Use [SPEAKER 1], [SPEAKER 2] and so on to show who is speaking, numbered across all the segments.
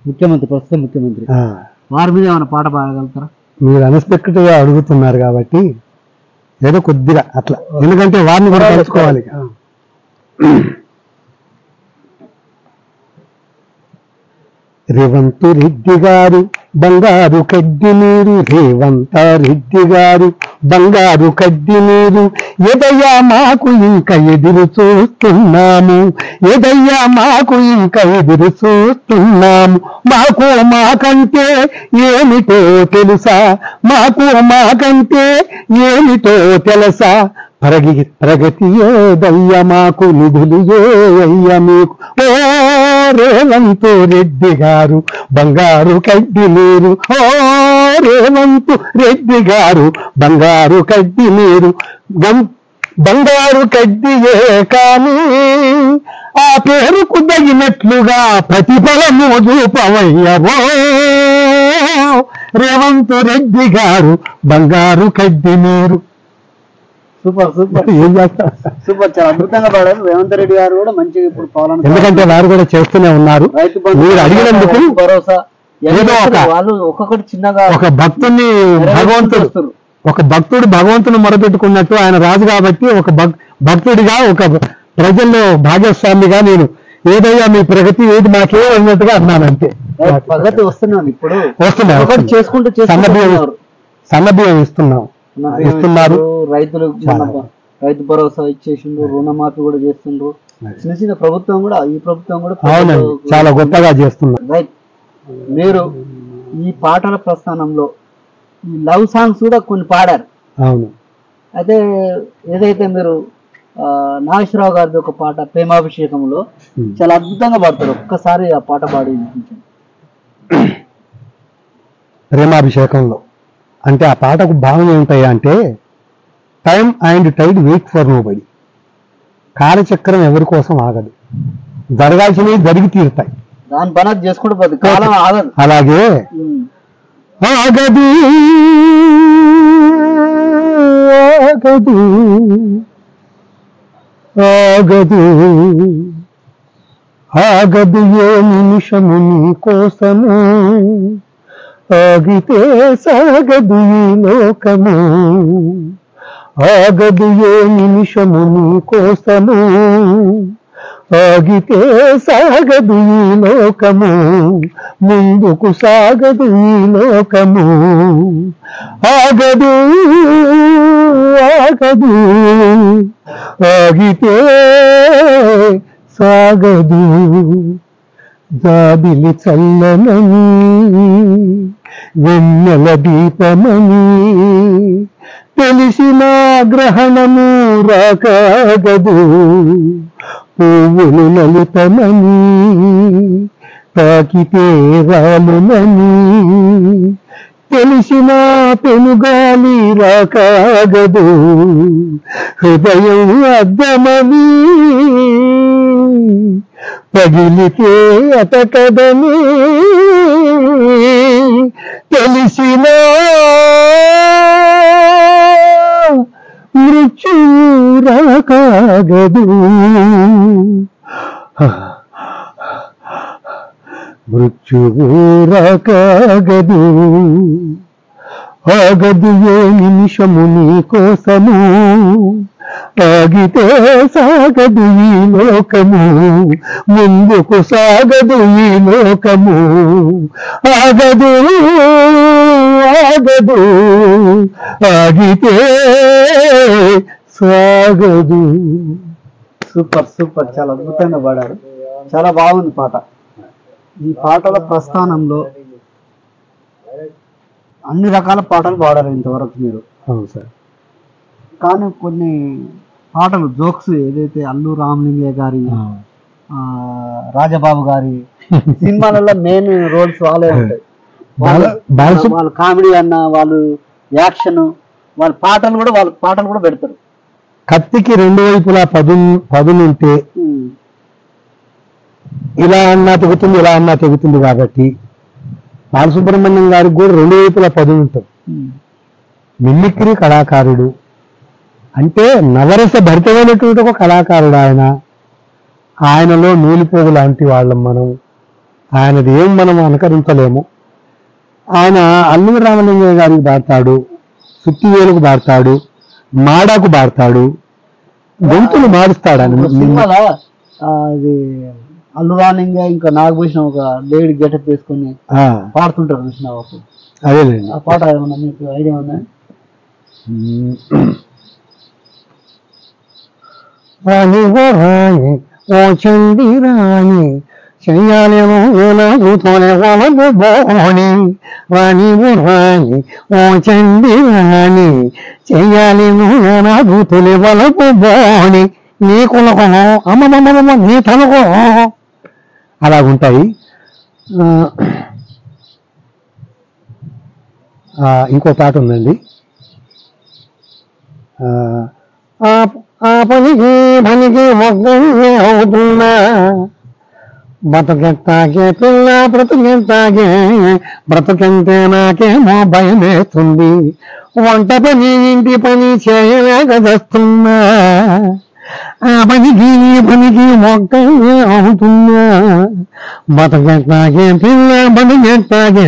[SPEAKER 1] ముఖ్యమంత్రి, ప్రస్తుతం ముఖ్యమంత్రి. వారి మీద ఏమైనా పాట పాడగలుగుతారా?
[SPEAKER 2] మీరు అన్ఎక్స్పెక్టెడ్ గా అడుగుతున్నారు కాబట్టి ఏదో కొద్దిగా అట్లా, ఎందుకంటే వారిని కూడా తెలుసుకోవాలి. రేవంత్ రెడ్డి గారు బంగారు కడ్డి నీరు, రేవంత్ రెడ్డి గారు బంగారు కడ్డి నీరు, ఎదయ్యా మాకు ఇంకా ఎదురు చూస్తున్నాము, ఎదయ్యా మాకు ఇంకా ఎదురు చూస్తున్నాము, మాకు మాకంటే ఏమిటో తెలుసా, మాకు మాకంటే ఏమిటో తెలుసా, ప్రగతి ఏదయ్య మాకు, నిధులు ఏయ్య మీకు, ఓ రేవంత్ రెడ్డి గారు బంగారు కడ్డి నీరు, ఓ రేవంత్ రెడ్డి గారు బంగారు కడ్డి నీరు, బంగారు కడ్డియే కానీ ఆ పేరుకు తగినట్లుగా ప్రతిఫలము చూపవయ్యవో, రేవంత్ రెడ్డి గారు బంగారు కడ్డి నీరు.
[SPEAKER 1] సూపర్ సూపర్ సూపర్, చాలా అద్భుతంగా పాడారు. రేవంత్ రెడ్డి గారు కూడా మంచిగా ఇప్పుడు పాలన,
[SPEAKER 2] ఎందుకంటే వారు కూడా చేస్తూనే ఉన్నారు. మీరు అడిగినందుకు
[SPEAKER 1] భరోసా
[SPEAKER 2] ఏదో
[SPEAKER 1] వాళ్ళు ఒక్కొక్కటి చిన్నగా
[SPEAKER 2] ఒక భక్తుని భగవంతుడు మొరపెట్టుకున్నట్టు, ఆయన రాజు కాబట్టి ఒక భక్తుడిగా, ఒక ప్రజల్లో భాగస్వామిగా నేను ఏదయ్యా మీ ప్రగతి ఏది మాకే అన్నట్టుగా అన్నాను అంతే.
[SPEAKER 1] ప్రగతి వస్తున్నాను ఇప్పుడు,
[SPEAKER 2] వస్తున్నాయి
[SPEAKER 1] చేసుకుంటూ
[SPEAKER 2] సన్నబియ్యం ఇస్తున్నారు.
[SPEAKER 1] రైతులకు రైతు భరోసా ఇచ్చేసిండ్రు, రుణమాఫీ కూడా చేస్తుండ్రు. చిన్న చిన్న ప్రభుత్వం కూడా, ఈ ప్రభుత్వం కూడా
[SPEAKER 2] చాలా గొప్పగా చేస్తున్నారు.
[SPEAKER 1] రైట్. మీరు ఈ పాటల ప్రస్థానంలో ఈ లవ్ సాంగ్స్ కూడా కొన్ని పాడారు.
[SPEAKER 2] అవును.
[SPEAKER 1] అయితే ఏదైతే మీరు నాగేశ్వరరావు గారిది ఒక పాట ప్రేమాభిషేకంలో చాలా అద్భుతంగా పాడతారు, ఒక్కసారి ఆ పాట పాడి వినిపించండి.
[SPEAKER 2] ప్రేమాభిషేకంలో అంటే ఆ పాటకు భావం ఏమిటాయి అంటే, time and tide wait for nobody, కాలచక్రం ఎవరి కోసం ఆగదు, జరగాల్సినవి జరిగి తీరుతాయి,
[SPEAKER 1] దాని పని చేసుకుంటూ పోతుంది, కాలం ఆగదు.
[SPEAKER 2] అలాగే ఆగదు ఆగదు ఆగదు ఆగదు ఏ నిమిషము నీ కోసము, ఆగితే సాగదు ఈ లోకము, ఆగదు ఏ నిమిషము నీ కోసము, ఆగితే సాగదు ఈ లోకము, ముందుకు సాగదు ఈ లోకము, ఆగదు ఆగదు ఆగితే సాగదు, జాబిలి చల్లనని వెన్నెల దీపమని తెలిసిన గ్రహణము రాకాగదు, పువ్వులు లలితమని తాకితే రాలునని తెలిసిన పెనుగాలి రాకాగదు, హృదయం అద్దమని పగిలితే అతకదని తెలిసిన మృత్యువు రాకాగదు, మృత్యువు రాకాగదు, ఆగదు ఏ నిమిషము నీ కోసము, ఆగితే సాగదు ఈ లోకము, ముందుకు సాగదు ఈ లోకము, ఆగదు ఆగదు ఆగితే సాగదు.
[SPEAKER 1] సూపర్ సూపర్, చాలా అద్భుతంగా పాడారు, చాలా బాగుంది పాట. ఈ పాటల ప్రస్థానంలో అన్ని రకాల పాటలు పాడారు ఇంతవరకు మీరు.
[SPEAKER 2] అవును సార్.
[SPEAKER 1] కానీ కొన్ని పాటలు జోక్స్ ఏదైతే అల్లు రామలింగయ్య గారి, రాజబాబు గారి సినిమాలలో మెయిన్ రోల్స్ వాళ్ళే ఉంటాయి. వాళ్ళు కామెడీ అన్న, వాళ్ళు యాక్షన్, వాళ్ళ పాటలు కూడా పెడతారు.
[SPEAKER 2] కత్తికి రెండు వైపులా పదునుంటే ఇలా అన్నా తెగుతుంది, ఇలా అన్నా తెగుతుంది కాబట్టి బాలసుబ్రహ్మణ్యం గారికి కూడా రెండు వైపులా పదును ఉంటుంది. మిమిక్రీ కళాకారుడు అంటే నవరస భరితమైనటువంటి ఒక కళాకారుడు ఆయనలో నూలిపోగు లాంటి వాళ్ళం మనం. ఆయనది ఏం మనం అనుకరించలేము. ఆయన అల్లూరి రామలింగయ్య గారికి పాడతాడు, సుత్తివేలుకు పాడతాడు, మాడాకు పాడతాడు, గొంతులు మారుస్తాడు ఆయన.
[SPEAKER 1] సినిమాలో అది అల్లు రామలింగయ్య ఇంకా నాగభూషణం ఒక లేడీ గెటప్ వేసుకొని పాడుతుంటారు చూసినావు.
[SPEAKER 2] అదేలేండి.
[SPEAKER 1] ఆ పాట ఏమన్నా మీకు ఐడియా ఉందా?
[SPEAKER 2] రాణి ఓ రాణి ఓ చండి రాణి చెయ్యాలేమో నాకు తోనే వాళ్ళకు బోని. రాణి ఓ రాణి ఓ చండి రాణి చెయ్యాలేమో నాకు తొలి వాళ్ళకు బోని. నీ కులకో అమ్మమ్మ నీ తనకో అలాగుంటాయి. ఇంకో పాట ఉందండి. ఆ పనికి ఒక్కనే అవుతున్నా బతుకెత్తాకే పిల్ల బ్రతుకెత్తాకే బ్రతుకంటే నాకేమో భయం వేస్తుంది. వంట పని ఇంటి పని చేయలేక చేస్తున్నా. ఆ పనికి ఒక్కనే అవుతున్నా బతుకెత్తాకే పిల్ల బ్రతుకెత్తాకే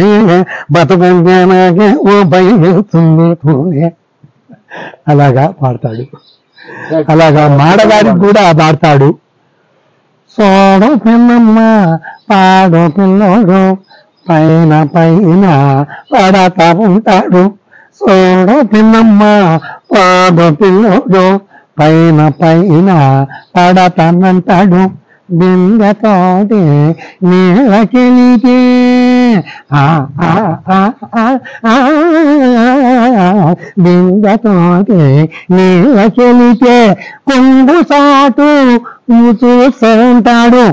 [SPEAKER 2] బ్రతుకంటే నాకేమో భయం వేస్తుంది. అలాగా పాడతాడు. అలాగా మాడగారికి కూడా పాడతాడు. సోడు పిల్లమ్మ పాడు పిల్లోడు పైన పడతా ఉంటాడు. సోడు పిల్లమ్మ పాడు పిల్లోడు పైన పడతానంటాడు. బిందతోటి నీళ్ళకెలితే బిందతోటి నీళ్ళకెలితే కొంగు సాటు చూస్తుంటాడు.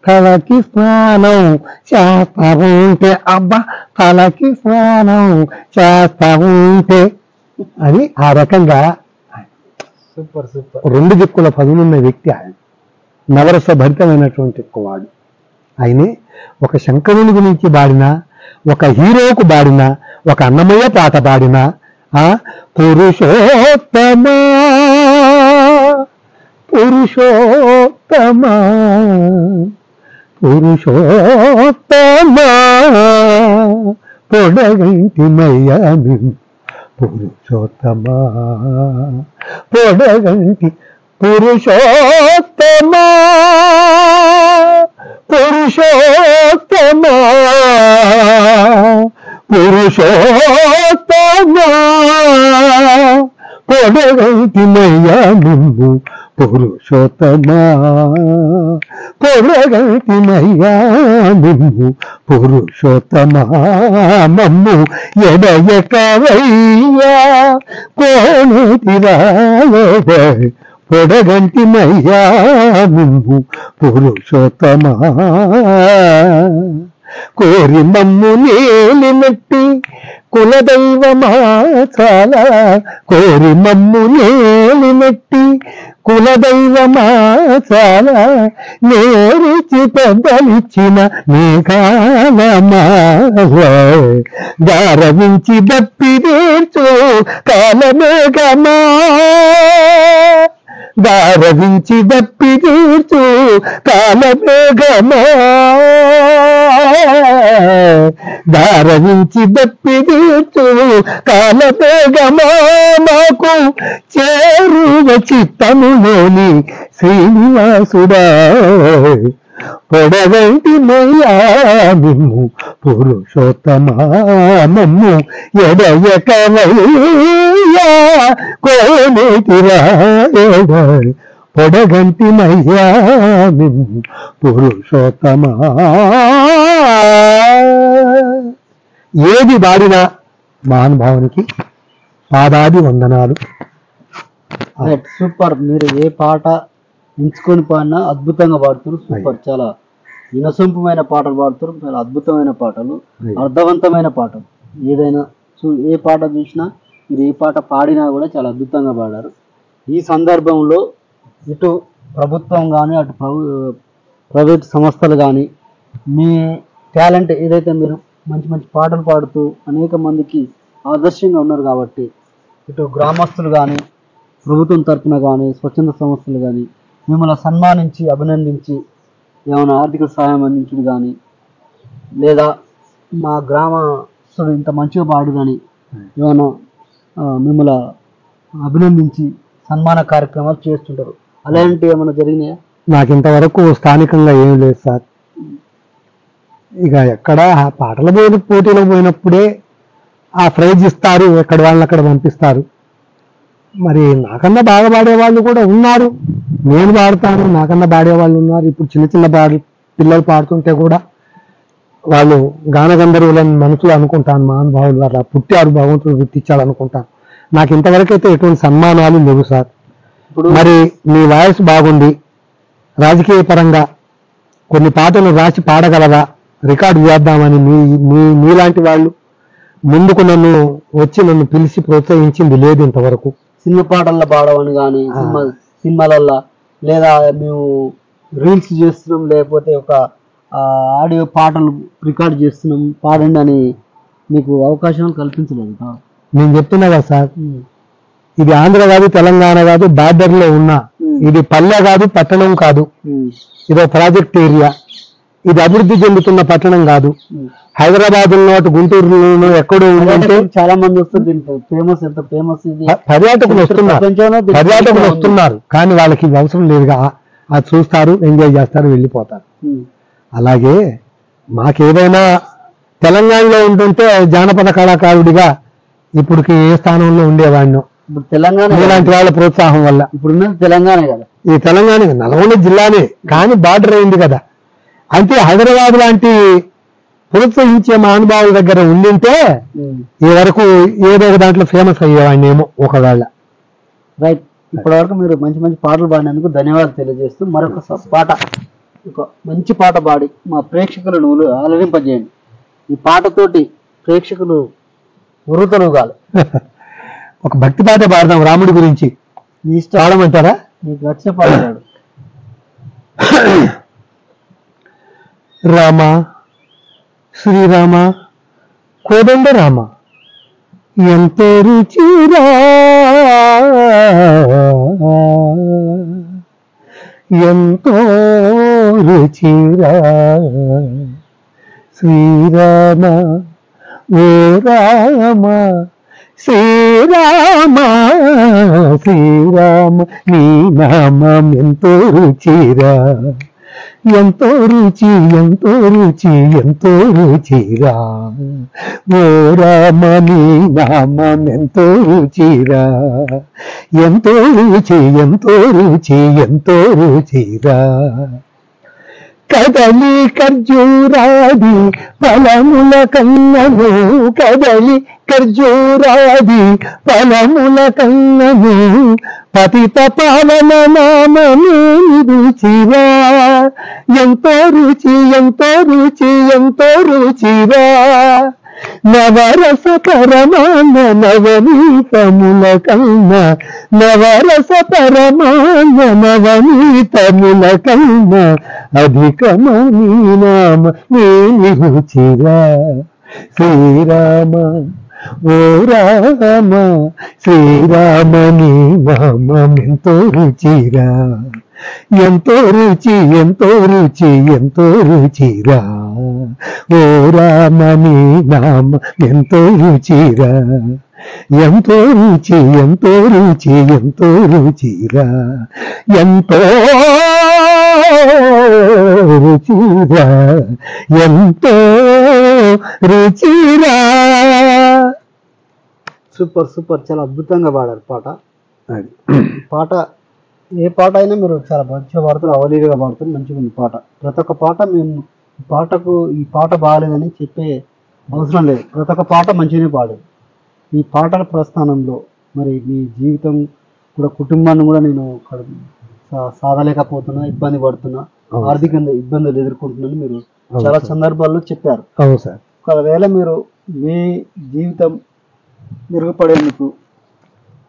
[SPEAKER 2] తలకి స్నానం చేస్తా ఉంటే అబ్బా తలకి స్నానం చేస్తా ఉంటే అని ఆ రకంగా
[SPEAKER 1] సూపర్ సూపర్.
[SPEAKER 2] రెండు దిక్కుల పదునున్న వ్యక్తి ఆయన. నవరస భరితమైనటువంటి వాడు ఆయనే. ఒక శంకరుని గురించి పాడిన, ఒక హీరోకు పాడిన, ఒక అన్నమయ్య పాట పాడిన పురుషోత్తమా పురుషోత్తమా పురుషోత్తమా పొడగంటిమయ్యా పురుషోత్తమా పొడగంటి పురుషోత్తమా పురుషోత్తమా పురుషోత్తమా పొడగంటిమయ్యా నిన్ను పురుషోత్తమా పొడగంటిమయ్యా నిన్ను పురుషోత్తమా మమ్ము ఎడయకవయ్యా కోనేటిరాయద పొడగంటిమయ్యా నిన్ను పురుషోత్తమా కోరి మమ్ము నేలినట్టి కులదైవమా చాలా కోరి మమ్ము నేలినట్టి కులదైవమా చాలా నేరిచి పెద్దలిచ్చిన నీ కాలమా గారవించి దప్పి తీర్చు కాలమేఘమా గారవించి దప్పి తీర్చు కాలమేఘమా గారవించి దప్పి తీర్చు కాలమేఘమా నాకు చేరువ చిత్తములోని శ్రీనివాసుడా పొడగంటి మయ్యా నిన్ను పురుషోత్తమా మమ్ము ఎడయకవయ్యా కోనేటిరాయడ పొడగంటి మయ్యా నిన్ను పురుషోత్తమా. ఏది వాడినా మహానుభావునికి పాదాది వందనాలు.
[SPEAKER 1] సూపర్. మీరు ఏ పాట ఎంచుకొని పాడినా అద్భుతంగా పాడుతారు. సూపర్. చాలా వినసొంపమైన పాటలు పాడుతారు. చాలా అద్భుతమైన పాటలు, అర్థవంతమైన పాటలు. ఏదైనా ఏ పాట చూసినా మీరు ఏ పాట పాడినా కూడా చాలా అద్భుతంగా పాడారు. ఈ సందర్భంలో ఇటు ప్రభుత్వం కానీ అటు ప్రైవేట్ సంస్థలు కానీ మీ టాలెంట్ ఏదైతే మీరు మంచి మంచి పాటలు పాడుతూ అనేక మందికి ఆదర్శంగా ఉన్నారు కాబట్టి ఇటు గ్రామస్తులు కానీ ప్రభుత్వం తరఫున కానీ స్వచ్ఛంద సంస్థలు కానీ మిమ్మల్ని సన్మానించి అభినందించి ఏమైనా ఆర్థిక సహాయం అందించడం కానీ లేదా మా గ్రామస్తుడు ఇంత మంచిగా పాడుదని ఏమైనా మిమ్మల్ని అభినందించి సన్మాన కార్యక్రమాలు చేస్తుంటారు, అలాంటివి ఏమైనా జరిగినాయా?
[SPEAKER 2] నాకు ఇంతవరకు స్థానికంగా ఏం లేదు సార్. ఇక ఎక్కడ ఆ పాటల పోటీలో పోయినప్పుడే ఆ ప్రైజ్ ఇస్తారు, ఎక్కడ వాళ్ళని అక్కడ పంపిస్తారు. మరి నాకన్నా బాగా పాడేవాళ్ళు కూడా ఉన్నారు, నేను పాడతాను, నాకన్నా పాడేవాళ్ళు ఉన్నారు. ఇప్పుడు చిన్న చిన్న పిల్లలు పాడుతుంటే కూడా వాళ్ళు గానగంధర్వులని మనసులో అనుకుంటాను, మహానుభావులు అలా పుట్టారు, భగవంతుడు గుర్తించాడు అనుకుంటాను. నాకు ఇంతవరకు అయితే ఎటువంటి సన్మానాలు లేవు సార్. మరి మీ వాయిస్ బాగుంది, రాజకీయ పరంగా కొన్ని పాటలు రాసి పాడగలరా, రికార్డు చేద్దామని మీలాంటి వాళ్ళు ముందుకు నన్ను పిలిచి ప్రోత్సహించింది లేదు ఇంతవరకు.
[SPEAKER 1] సినిమా పాటల్లో పాడమని కానీ సినిమాలల్లో, లేదా మేము రీల్స్ చేస్తున్నాం, లేకపోతే ఒక ఆడియో పాటలు రికార్డ్ చేస్తున్నాం పాడండి అని మీకు అవకాశాలు కల్పించలేదు?
[SPEAKER 2] నేను చెప్తున్నా కదా సార్, ఇది ఆంధ్ర కాదు, తెలంగాణ కాదు, బార్డర్లో ఉన్నా. ఇది పల్లె కాదు, పట్టణం కాదు, ఇదో ప్రాజెక్ట్ ఏరియా. ఇది అభివృద్ధి చెందుతున్న పట్టణం కాదు. హైదరాబాద్ ఉన్నట్టు గుంటూరులోనూ ఎక్కడో ఉందంటే
[SPEAKER 1] చాలా మంది వస్తుంది. ఫేమస్ ఎంత ఫేమస్ ఇది,
[SPEAKER 2] పర్యాటకులు వస్తున్నారు, కానీ వాళ్ళకి ఇది అవసరం లేదుగా. అది చూస్తారు, ఎంజాయ్ చేస్తారు, వెళ్ళిపోతారు. అలాగే మాకేదైనా తెలంగాణలో ఉంటుంటే జానపద కళాకారుడిగా ఇప్పటికి ఏ స్థానంలో ఉండేవాడినో.
[SPEAKER 1] ఇప్పుడు తెలంగాణ
[SPEAKER 2] ఇలాంటి వాళ్ళ ప్రోత్సాహం వల్ల
[SPEAKER 1] ఇప్పుడు తెలంగాణ కదా, ఈ
[SPEAKER 2] తెలంగాణ నల్గొండ జిల్లానే, కానీ బార్డర్ అయింది కదా. అంటే హైదరాబాద్ లాంటి ప్రోత్సహించే మహానుభావుల దగ్గర ఉండింటే ఈ వరకు ఏదో ఒక దాంట్లో ఫేమస్ అయ్యేవాడిని ఏమో ఒకవేళ.
[SPEAKER 1] రైట్. ఇప్పటి వరకు మీరు మంచి మంచి పాటలు పాడినందుకు ధన్యవాదాలు తెలియజేస్తూ మరొక పాట, ఒక మంచి పాట పాడి మా ప్రేక్షకులను అలరింపజేయండి. ఈ పాటతోటి ప్రేక్షకులు ఉరుతలుగాలి.
[SPEAKER 2] ఒక భక్తి పాట పాడదాం రాముడి గురించి.
[SPEAKER 1] మీ ఇష్టం, పాడమంటారా? మీకు నచ్చిన పాట పాడు.
[SPEAKER 2] రామ శ్రీరామ కోదండ రామ ఎంతో రుచిరా, ఎంతో రుచిరా, శ్రీరామ ఓ రామ, శ్రీరామ శ్రీరామ నీ నామం ఎంతో రుచిరా, ఎంతో రుచి, ఎంతో రుచి, ఎంతో రుచిరా, ఓ రామ నీ నామం ఎంతో రుచిరా, ఎంతో రుచి, ఎంతో రుచి, ఎంతో రుచిరా. కదలి ఖర్జూరాది ఫలముల కన్నను, కదలి ఖర్జూరాది ఫలముల కన్నను, పతిత పావన నామమే రుచిరా, ఎంతో రుచి, ఎంతో రుచి, ఎంతో రుచిరా. నవరస పరమాన నవనీతముల కన్న, నవరస పరమాన నవనీతముల కన్న, అధికమనీ నామ నేని రుచిరా, శ్రీరామ ఓ రామ, శ్రీరామ నీ నామం ఎంతో రుచిరా, ఎంతో రుచి, ఎంతో రుచి, ఎంతో రుచిరా, ఓ రామ నీ నామం ఎంతో రుచిరా, ఎంతో రుచి, ఎంతో రుచి, ఎంతో రుచిరా, ఎంతో రుచిరా, ఎంతో రుచిరా.
[SPEAKER 1] సూపర్ సూపర్, చాలా అద్భుతంగా పాడారు పాట. పాట ఏ పాట అయినా మీరు చాలా మంచిగా పాడుతారు, అవలీలుగా పాడుతారు, మంచిగా ఉంది పాట. ప్రతి ఒక్క పాట మేము పాటకు ఈ పాట బాగాలేదని చెప్పే అవసరం లేదు, ప్రతి ఒక్క పాట మంచిగానే పాడారు. ఈ పాటల ప్రస్థానంలో మరి మీ జీవితం కూడా, కుటుంబాన్ని కూడా నేను సాధలేకపోతున్నా, ఇబ్బంది పడుతున్నా, ఆర్థికంగా ఇబ్బందులు ఎదుర్కొంటున్నాను మీరు చాలా సందర్భాల్లో చెప్పారు.
[SPEAKER 2] అవును సార్.
[SPEAKER 1] ఒకవేళ మీరు మీ జీవితం మెరుగుపడేందుకు,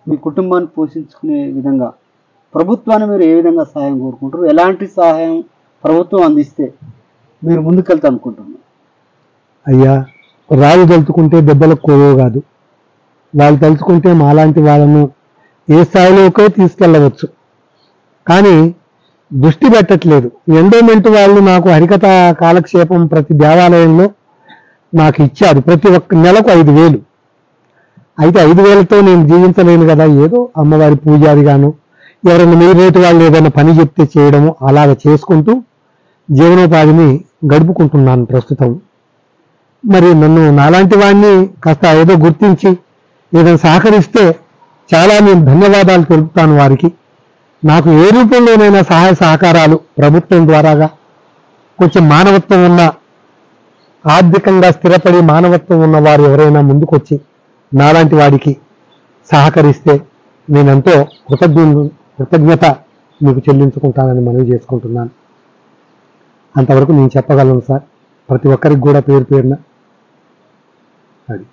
[SPEAKER 1] మీ కుటుంబాన్ని పోషించుకునే విధంగా ప్రభుత్వాన్ని మీరు ఏ విధంగా సహాయం కోరుకుంటారు? ఎలాంటి సహాయం ప్రభుత్వం అందిస్తే మీరు ముందుకెళ్తా అనుకుంటున్నారు?
[SPEAKER 2] అయ్యా, రాళ్ళు తలుచుకుంటే దెబ్బలకు కోవో కాదు, వాళ్ళు తలుచుకుంటే మాలాంటి వాళ్ళను ఏ స్థాయిలోకో తీసుకెళ్ళవచ్చు. కానీ దృష్టి పెట్టట్లేదు. ఎండోమెంట్ వాళ్ళు నాకు హరికథ కాలక్షేపం ప్రతి దేవాలయంలో నాకు ఇచ్చారు, ప్రతి ఒక్క నెలకు 5,000. అయితే 5,000తో నేను జీవించలేను కదా, ఏదో అమ్మవారి పూజారిగాను ఎవరైనా మీ రేటు వాళ్ళు ఏదైనా పని చెప్తే చేయడము అలాగ చేసుకుంటూ జీవనోపాధిని గడుపుకుంటున్నాను ప్రస్తుతం. మరి నన్ను నాలాంటి వాడిని కాస్త ఏదో గుర్తించి ఏదైనా సహకరిస్తే చాలా నేను ధన్యవాదాలు తెలుపుతాను వారికి. నాకు ఏ రూపంలోనైనా సహాయ సహకారాలు ప్రభుత్వం ద్వారాగా కొంచెం మానవత్వం ఉన్న, ఆర్థికంగా స్థిరపడి మానవత్వం ఉన్న వారు ఎవరైనా ముందుకొచ్చి నాలాంటి వాడికి సహకరిస్తే నేనెంతో కృతజ్ఞత మీకు చెల్లించుకుంటానని మనవి చేసుకుంటున్నాను. అంతవరకు నేను చెప్పగలను సార్. ప్రతి ఒక్కరికి కూడా పేరు పేరున అది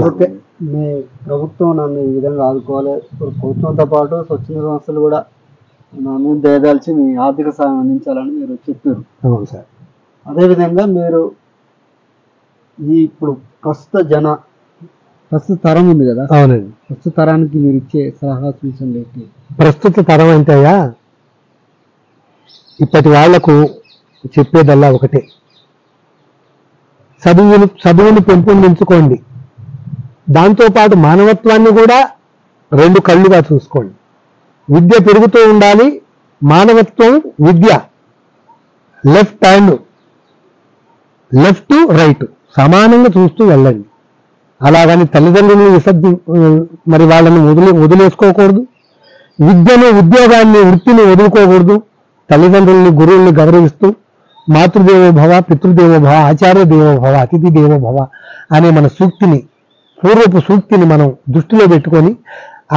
[SPEAKER 1] ఓకే. మీ ప్రభుత్వం నన్ను ఈ విధంగా ఆదుకోవాలి. ఇప్పుడు ప్రభుత్వంతో పాటు స్వచ్ఛంద సంస్థలు కూడా నా మీద దయదాల్చి మీ ఆర్థిక సహాయం అందించాలని మీరు చెప్పారు.
[SPEAKER 2] అవును సార్.
[SPEAKER 1] అదేవిధంగా మీరు ఇప్పుడు ప్రస్తుత తరం ఉంది కదా,
[SPEAKER 2] అవునండి,
[SPEAKER 1] ప్రస్తుత తరానికి మీరు ఇచ్చే సలహా సూచనలు ఏంటి?
[SPEAKER 2] ప్రస్తుత తరం అంటేయా ఇప్పటి వాళ్లకు చెప్పేదల్లా ఒకటే, చదువును పెంపొందించుకోండి, దాంతోపాటు మానవత్వాన్ని కూడా 2 కళ్ళుగా చూసుకోండి. విద్య పెరుగుతూ ఉండాలి, మానవత్వం విద్య లెఫ్ట్ రైట్ సమానంగా చూస్తూ వెళ్ళండి. అలాగని తల్లిదండ్రులను మరి వాళ్ళని వదిలేసుకోకూడదు, విద్యను ఉద్యోగాన్ని వృత్తిని వదులుకోకూడదు. తల్లిదండ్రుల్ని గురువుల్ని గౌరవిస్తూ మాతృదేవో భవ, పితృదేవో భవ, ఆచార్య దేవో భవ, అతిథి దేవో భవ అనే మన సూక్తిని, పూర్వపు సూక్తిని మనం దృష్టిలో పెట్టుకొని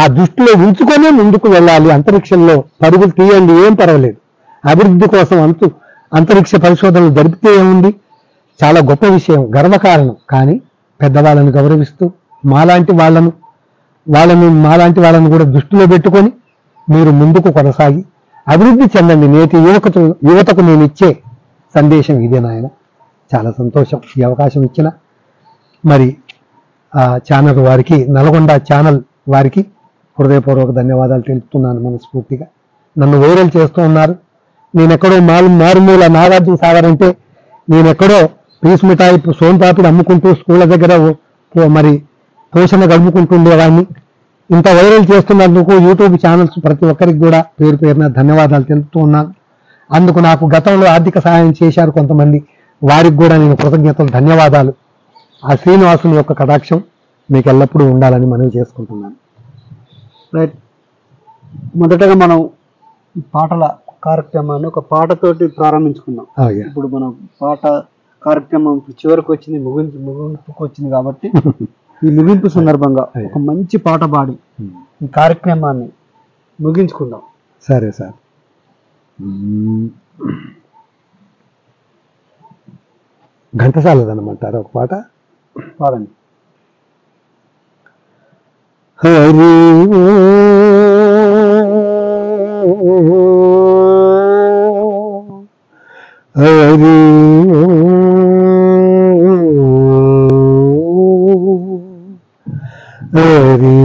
[SPEAKER 2] ఆ దృష్టిలో ఉంచుకొని ముందుకు వెళ్ళాలి. అంతరిక్షంలో పరుగులు తీయండి, ఏం పర్వాలేదు. అభివృద్ధి కోసం అంతరిక్ష పరిశోధనలు జరిపితే ఏముంది, చాలా గొప్ప విషయం, గర్వకారణం. కానీ పెద్దవాళ్ళని గౌరవిస్తూ మాలాంటి వాళ్ళని కూడా దృష్టిలో పెట్టుకొని మీరు ముందుకు కొనసాగి అభివృద్ధి చెందండి. నేటి యువతకు నేను ఇచ్చే సందేశం ఇదే నాయన. చాలా సంతోషం ఈ అవకాశం ఇచ్చిన మరి ఆ ఛానల్ వారికి, నల్గొండ ఛానల్ వారికి హృదయపూర్వక ధన్యవాదాలు తెలుపుతున్నాను మనస్ఫూర్తిగా. నన్ను వైరల్ చేస్తూ ఉన్నారు. నేనెక్కడో మారుమూల నాగార్జున సాగర్ అంటే నేనెక్కడో పీస్ మిఠాయి సోన్పాపిడి అమ్ముకుంటూ స్కూళ్ళ దగ్గర మరి పోషణ గడుపుకుంటుండేవాడిని. ఇంత వైరల్ చేస్తున్నందుకు యూట్యూబ్ ఛానల్స్ ప్రతి ఒక్కరికి కూడా పేరు పేరున ధన్యవాదాలు తెలుపుతూ ఉన్నాను. అందుకు నాకు గతంలో ఆర్థిక సహాయం చేశారు కొంతమంది, వారికి కూడా నేను కృతజ్ఞతలు, ధన్యవాదాలు. ఆ శ్రీనివాసుని యొక్క కటాక్షం మీకు ఎల్లప్పుడూ ఉండాలని మనవి చేసుకుంటున్నాను.
[SPEAKER 1] రైట్. మొదటగా మనం ఈ పాటల కార్యక్రమాన్ని ఒక పాటతోటి ప్రారంభించుకున్నాం. ఇప్పుడు మనం పాట కార్యక్రమం చివరికి వచ్చింది, ముగింపుకు వచ్చింది కాబట్టి ఈ ముగింపు సందర్భంగా ఒక మంచి పాట పాడి ఈ కార్యక్రమాన్ని ముగించుకుందాం.
[SPEAKER 2] సరే సార్. ఘంటసాలదనమంటారా ఒక పాట
[SPEAKER 1] పాడండి.
[SPEAKER 2] హరి హరి హరి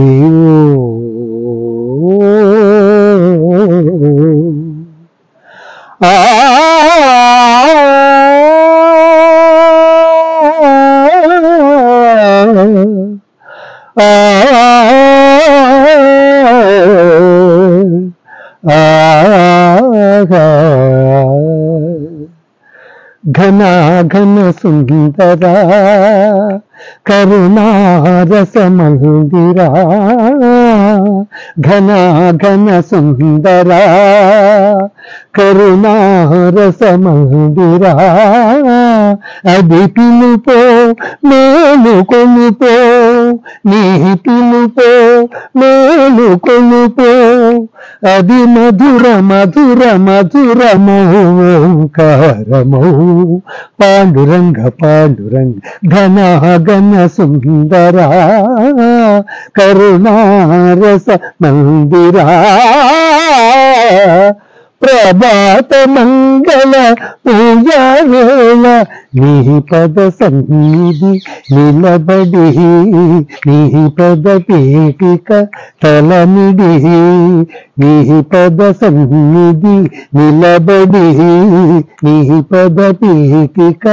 [SPEAKER 2] ఘన ఘన సుందరా కరుణారస మందిరా, ఘన ఘన సుందరా కరుణారస మందిరా, అది పిలుపో మేలు కొనుపో, నీ పిలుపో మేలు కొనుపో, అది మధుర మధుర మధురమౌ ఓంకారమౌ పాండురంగ పాండురంగ ఘన ఘన సుందరా కరుణారస మందిరా, ప్రభాత మంగళ పూజావేళ నీ పద సన్నిధి నిలబడి నీ పద పేటిక తలనిడి నీ పద సన్నిధి నిలబడి నీ పద పేటిక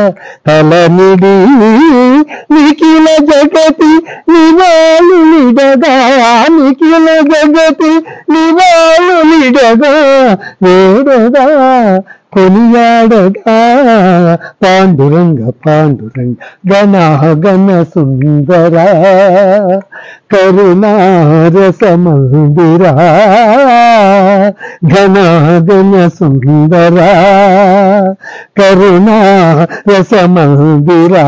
[SPEAKER 2] తలనిడి నిఖిల జగతి నివాళు నిడగా నిఖిల జగతి నివాళు నిడగా వేడగా కొనియాడగా పాండురంగ పాండురంగ గణ గణ సుందర కరుణారస మందిరా ఘన గణ సుందర కరుణారస మందిరా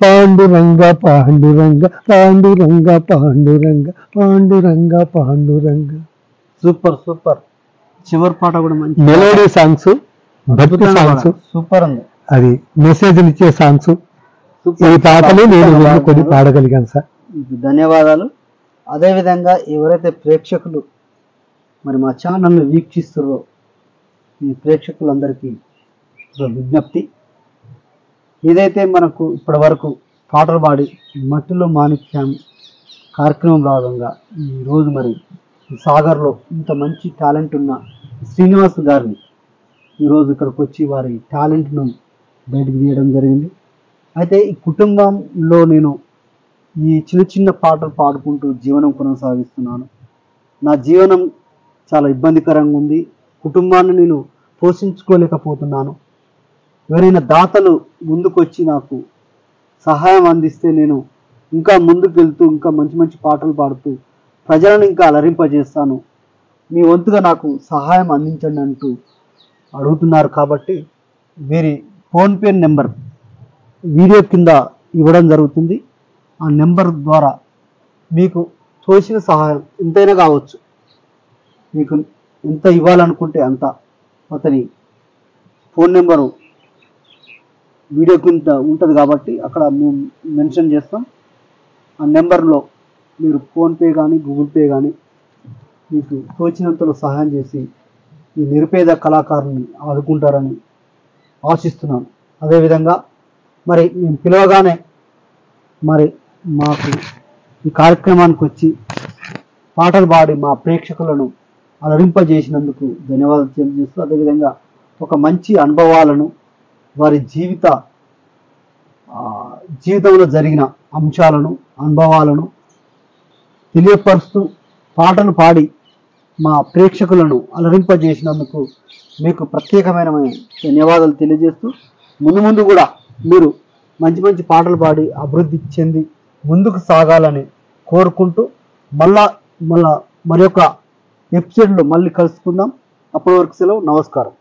[SPEAKER 2] పాండురంగ పాండురంగ పాండురంగ పాండురంగ పాండురంగ పాండురంగ.
[SPEAKER 1] Super super. చివరి పాట కూడా మంచి
[SPEAKER 2] మెలోడీ సాంగ్స్, భక్తి సాంగ్స్,
[SPEAKER 1] సూపర్ ఉంది.
[SPEAKER 2] అది మెసేజ్లు ఇచ్చే సాంగ్స్. ఈ పాటలు నేను కొన్ని పాడగలిగాను సార్.
[SPEAKER 1] ధన్యవాదాలు. అదేవిధంగా ఎవరైతే ప్రేక్షకులు మరి మా ఛానల్ని వీక్షిస్తారో ఈ ప్రేక్షకులందరికీ ఒక విజ్ఞప్తి, ఏదైతే మనకు ఇప్పటి వరకు పాటలు పాడి మట్టిలో మాణిక్యం కార్యక్రమం భాగంగా ఈరోజు మరి సాగర్లో ఇంత మంచి టాలెంట్ ఉన్న శ్రీనివాస్ గారిని ఈరోజు ఇక్కడికి వచ్చి వారి టాలెంట్ను బయటకు తీయడం జరిగింది. అయితే ఈ కుటుంబంలో నేను ఈ చిన్న చిన్న పాటలు పాడుకుంటూ జీవనం కొనసాగిస్తున్నాను. నా జీవనం చాలా ఇబ్బందికరంగా ఉంది. కుటుంబాన్ని నేను పోషించుకోలేకపోతున్నాను. ఎవరైనా దాతలు ముందుకొచ్చి నాకు సహాయం అందిస్తే నేను ఇంకా ముందుకు వెళ్తూ ఇంకా మంచి మంచి పాటలు పాడుతూ ప్రజలను ఇంకా అలరింపజేస్తాను. మీ వంతుగా నాకు సహాయం అందించండి అంటూ అడుగుతున్నారు. కాబట్టి వీరి ఫోన్పే నెంబర్ వీడియో కింద ఇవ్వడం జరుగుతుంది. ఆ నెంబర్ ద్వారా మీకు తోచిన సహాయం ఎంతైనా కావచ్చు. మీకు ఎంత ఇవ్వాలనుకుంటే అంత అతని ఫోన్ నెంబరు వీడియో కింద ఉంటుంది కాబట్టి అక్కడ మేము మెన్షన్ చేస్తాం. ఆ నెంబర్లో మీరు ఫోన్పే కానీ గూగుల్ పే కానీ మీకు తోచినంతలో సహాయం చేసి ఈ నిరుపేద కళాకారుని ఆదుకుంటారని ఆశిస్తున్నాను. అదేవిధంగా మరి మేము పిలవగానే మరి మాకు ఈ కార్యక్రమానికి వచ్చి పాటలు పాడి మా ప్రేక్షకులను అలరింపజేసినందుకు ధన్యవాదాలు తెలియజేస్తూ, అదేవిధంగా ఒక మంచి అనుభవాలను వారి జీవితంలో జరిగిన అంశాలను అనుభవాలను తెలియపరుస్తూ పాటలు పాడి మా ప్రేక్షకులను అలరింపజేసినందుకు మీకు ప్రత్యేకమైన ధన్యవాదాలు తెలియజేస్తూ, ముందు ముందు కూడా మీరు మంచి మంచి పాటలు పాడి అభివృద్ధి చెంది ముందుకు సాగాలని కోరుకుంటూ మళ్ళా మరి యొక్క ఎపిసోడ్లో మళ్ళీ కలుసుకుందాం. అప్పటి వరకు సెలవు. నమస్కారం.